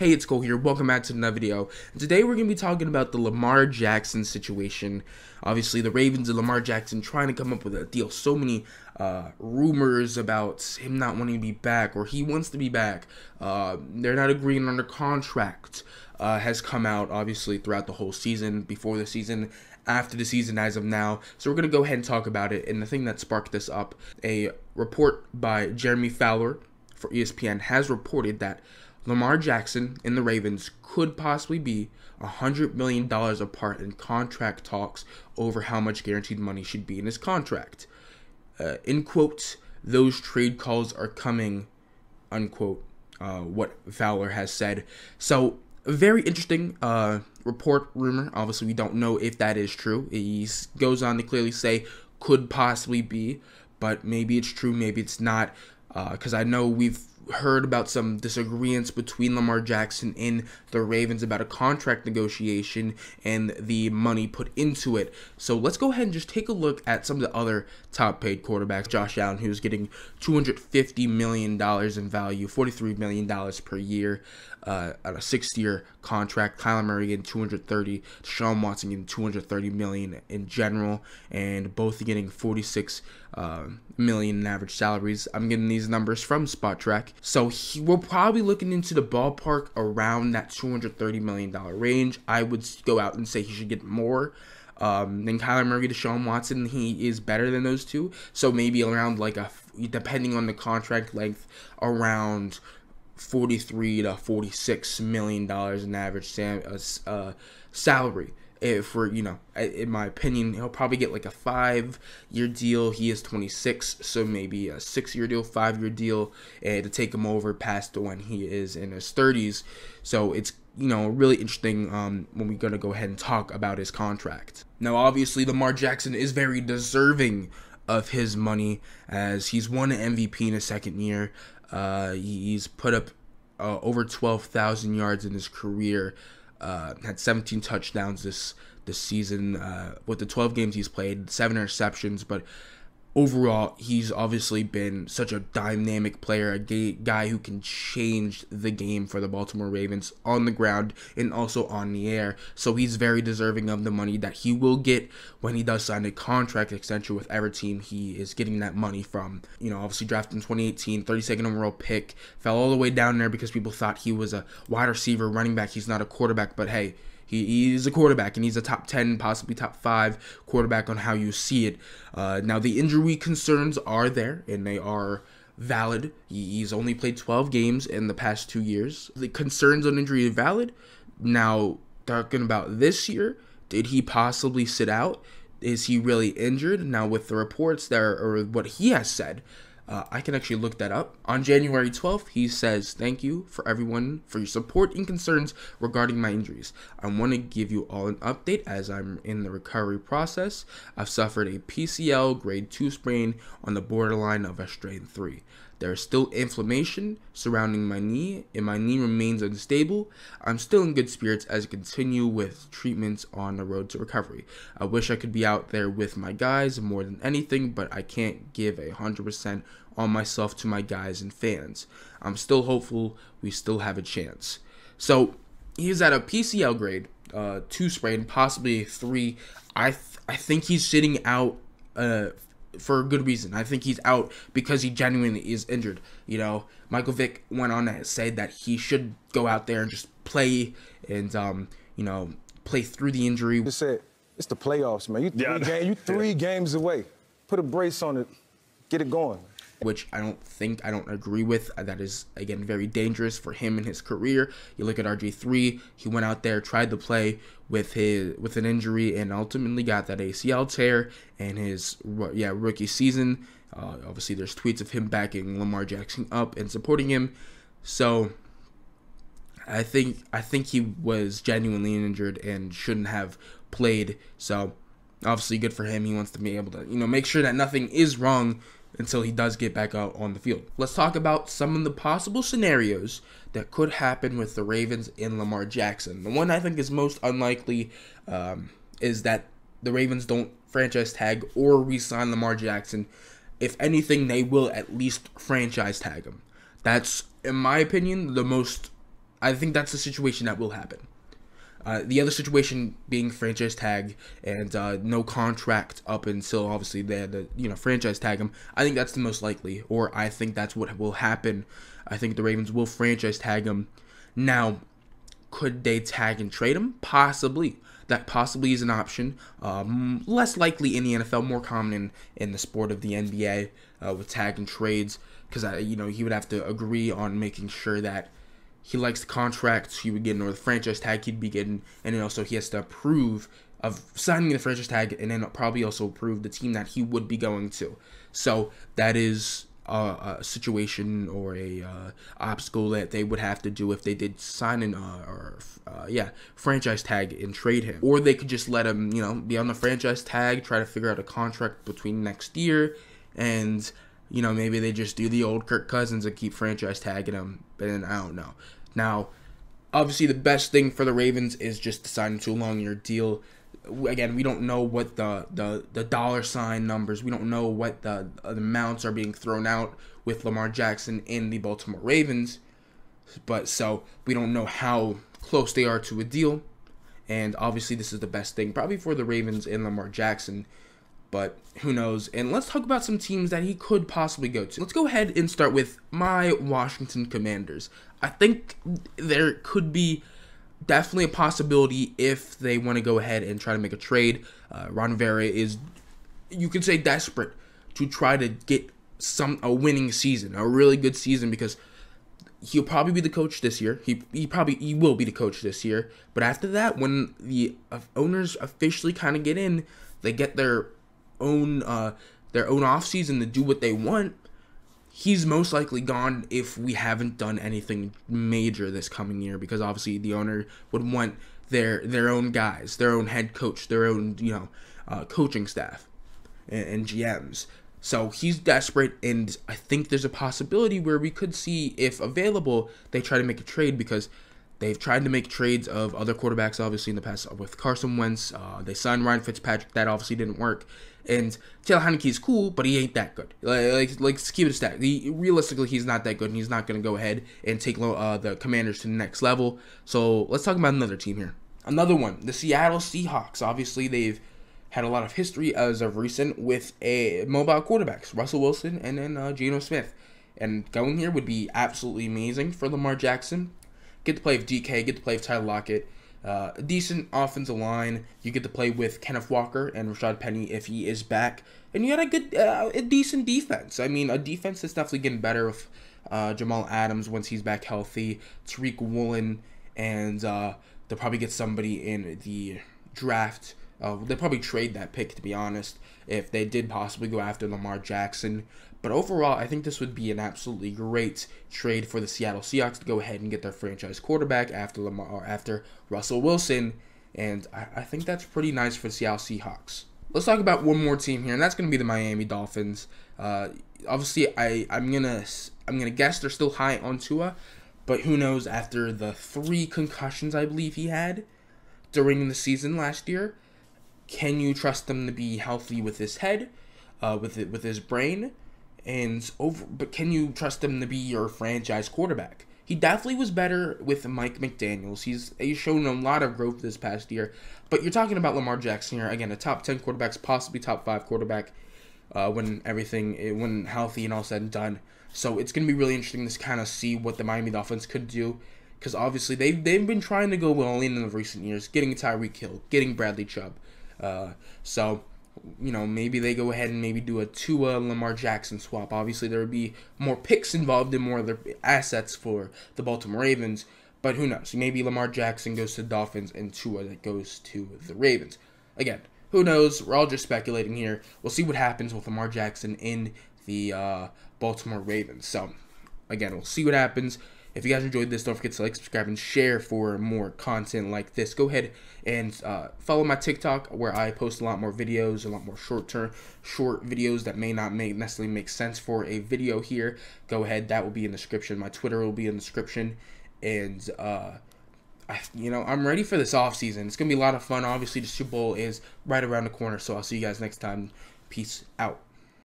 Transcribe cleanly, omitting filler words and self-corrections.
Hey, it's Cole here. Welcome back to another video. And today we're going to be talking about the Lamar Jackson situation. Obviously, the Ravens and Lamar Jackson trying to come up with a deal. So many rumors about him not wanting to be back, or he wants to be back. They're not agreeing on their contract. Has come out, obviously, throughout the whole season, before the season, after the season as of now. So we're going to go ahead and talk about it. And the thing that sparked this up, a report by Jeremy Fowler for ESPN has reported that Lamar Jackson and the Ravens could possibly be $100 million apart in contract talks over how much guaranteed money should be in his contract. In quotes, those trade calls are coming, unquote, what Fowler has said. So, a very interesting report, rumor. Obviously, we don't know if that is true. He goes on to clearly say could possibly be, but maybe it's true, maybe it's not. Because I know we've heard about some disagreements between Lamar Jackson and the Ravens about a contract negotiation and the money put into it. So let's go ahead and just take a look at some of the other top paid quarterbacks. Josh Allen, who's getting $250 million in value, $43 million per year on a 6-year contract. Kyler Murray getting $230, Deshaun Watson getting $230 million in general, and both getting $46 million in average salaries. I'm getting these numbers from SpotTrack. So we're probably looking into the ballpark around that $230 million range. I would go out and say he should get more than Kyler Murray. Deshaun Watson, he is better than those two. So maybe around like depending on the contract length, around $43 to $46 million in average salary. If we're, in my opinion, he'll probably get like a 5-year deal. He is 26, so maybe a 6-year deal, 5-year deal, to take him over past when he is in his 30s. So it's, really interesting when we're going to go ahead and talk about his contract. Now, obviously, Lamar Jackson is very deserving of his money, as he's won an MVP in his second year. He's put up over 12,000 yards in his career. Had 17 touchdowns this season with the 12 games he's played, 7 interceptions, but overall he's obviously been such a dynamic player, a guy who can change the game for the Baltimore Ravens on the ground and also on the air. So he's very deserving of the money that he will get when he does sign a contract extension with every team he is getting that money from. Obviously drafted in 2018, 32nd overall pick, fell all the way down there because people thought he was a wide receiver, running back. He's not a quarterback, but hey, he's a quarterback, and he's a top 10, possibly top 5 quarterback on how you see it. Now, the injury concerns are there, and they are valid. He's only played 12 games in the past 2 years. The concerns on injury are valid. Now, talking about this year, did he possibly sit out? Is he really injured? Now, with the reports there, or what he has said, I can actually look that up. On January 12th, he says, "Thank you for everyone for your support and concerns regarding my injuries. I want to give you all an update as I'm in the recovery process. I've suffered a PCL grade 2 sprain on the borderline of a strain 3. There is still inflammation surrounding my knee, and my knee remains unstable. I'm still in good spirits as I continue with treatments on the road to recovery. I wish I could be out there with my guys more than anything, but I can't give 100% on myself to my guys and fans. I'm still hopeful we still have a chance." So he's at a PCL grade 2 sprain, possibly 3. I think he's sitting out for a good reason. I think he's out because he genuinely is injured. Michael Vick went on to say that he should go out there and just play and play through the injury. Just said it's the playoffs, man. You 3 games away. Put a brace on it. Get it going. Which I don't agree with. That is, again, very dangerous for him in his career. You look at RG3, he went out there, tried to play with an injury, and ultimately got that ACL tear in his rookie season. Obviously, there's tweets of him backing Lamar Jackson up and supporting him. So I think he was genuinely injured and shouldn't have played. So obviously, good for him. He wants to be able to make sure that nothing is wrong until he does get back out on the field. Let's talk about some of the possible scenarios that could happen with the Ravens and Lamar Jackson. The one I think is most unlikely is that the Ravens don't franchise tag or re-sign Lamar Jackson. If anything, they will at least franchise tag him. That's, in my opinion, the most I think that's the situation that will happen. The other situation being franchise tag and no contract up until obviously they had to franchise tag him. I think that's the most likely, or I think that's what will happen. I think the Ravens will franchise tag him. Now, could they tag and trade him? Possibly. That possibly is an option. Less likely in the NFL, more common in the sport of the NBA with tag and trades, because he would have to agree on making sure that he likes the contract he would get, or the franchise tag he'd be getting, and then also he has to approve of signing the franchise tag, and then probably also approve the team that he would be going to. So that is a situation or a obstacle that they would have to do if they did sign an franchise tag and trade him. Or they could just let him be on the franchise tag, try to figure out a contract between next year, and maybe they just do the old Kirk Cousins and keep franchise tagging him. But then I don't know. Now, obviously the best thing for the Ravens is just to sign to a long-year deal. Again, we don't know what the dollar sign numbers, we don't know what the amounts are being thrown out with Lamar Jackson in the Baltimore Ravens, but so we don't know how close they are to a deal, and obviously this is the best thing probably for the Ravens and Lamar Jackson, but who knows. And let's talk about some teams that he could possibly go to. Let's go ahead and start with my Washington Commanders. I think there could be definitely a possibility if they want to go ahead and try to make a trade. Ron Rivera is, you could say, desperate to try to get a winning season, a really good season, because he'll probably be the coach this year. He will be the coach this year. But after that, when the owners officially kind of get in, they get their own offseason to do what they want. He's most likely gone if we haven't done anything major this coming year, because obviously the owner would want their own guys, their own head coach, their own coaching staff and GMs. So he's desperate, and I think there's a possibility where we could see, if available, they try to make a trade, because they've tried to make trades of other quarterbacks, obviously, in the past with Carson Wentz. They signed Ryan Fitzpatrick. That obviously didn't work. And Taylor Heineke's cool, but he ain't that good. Let's keep it a stack. Realistically, he's not that good, and he's not going to go ahead and take the Commanders to the next level. So let's talk about another team here. Another one, the Seattle Seahawks. Obviously, they've had a lot of history as of recent with mobile quarterbacks, Russell Wilson and then Geno Smith. And going here would be absolutely amazing for Lamar Jackson. Get to play with DK, get to play with Tyler Lockett. A decent offensive line. You get to play with Kenneth Walker and Rashad Penny if he is back. And you got a decent defense. I mean, a defense that's definitely getting better with Jamal Adams once he's back healthy. Tariq Woolen, and they'll probably get somebody in the draft. They'll probably trade that pick, to be honest, if they did possibly go after Lamar Jackson. But overall, I think this would be an absolutely great trade for the Seattle Seahawks to go ahead and get their franchise quarterback after Russell Wilson. And I think that's pretty nice for the Seattle Seahawks. Let's talk about one more team here, and that's going to be the Miami Dolphins. Obviously, I'm gonna guess they're still high on Tua, but who knows? After the 3 concussions I believe he had during the season last year, can you trust him to be healthy with his head, with his brain? But can you trust him to be your franchise quarterback? He definitely was better with Mike McDaniels. He's shown a lot of growth this past year. But you're talking about Lamar Jackson here, again, a top 10 quarterback, possibly top 5 quarterback when healthy and all said and done. So it's going to be really interesting to kind of see what the Miami Dolphins could do, because obviously they've been trying to go all in the recent years, getting Tyreek Hill, getting Bradley Chubb. So maybe they go ahead and maybe do a Tua Lamar Jackson swap. Obviously, there would be more picks involved and more of their assets for the Baltimore Ravens. But who knows? Maybe Lamar Jackson goes to the Dolphins and Tua that goes to the Ravens. Again, who knows? We're all just speculating here. We'll see what happens with Lamar Jackson in the Baltimore Ravens. So, again, we'll see what happens. If you guys enjoyed this, don't forget to like, subscribe, and share for more content like this. Go ahead and follow my TikTok, where I post a lot more videos, a lot more short videos that may not necessarily make sense for a video here. Go ahead, that will be in the description. My Twitter will be in the description. And, I'm ready for this offseason. It's going to be a lot of fun. Obviously, the Super Bowl is right around the corner, so I'll see you guys next time. Peace out.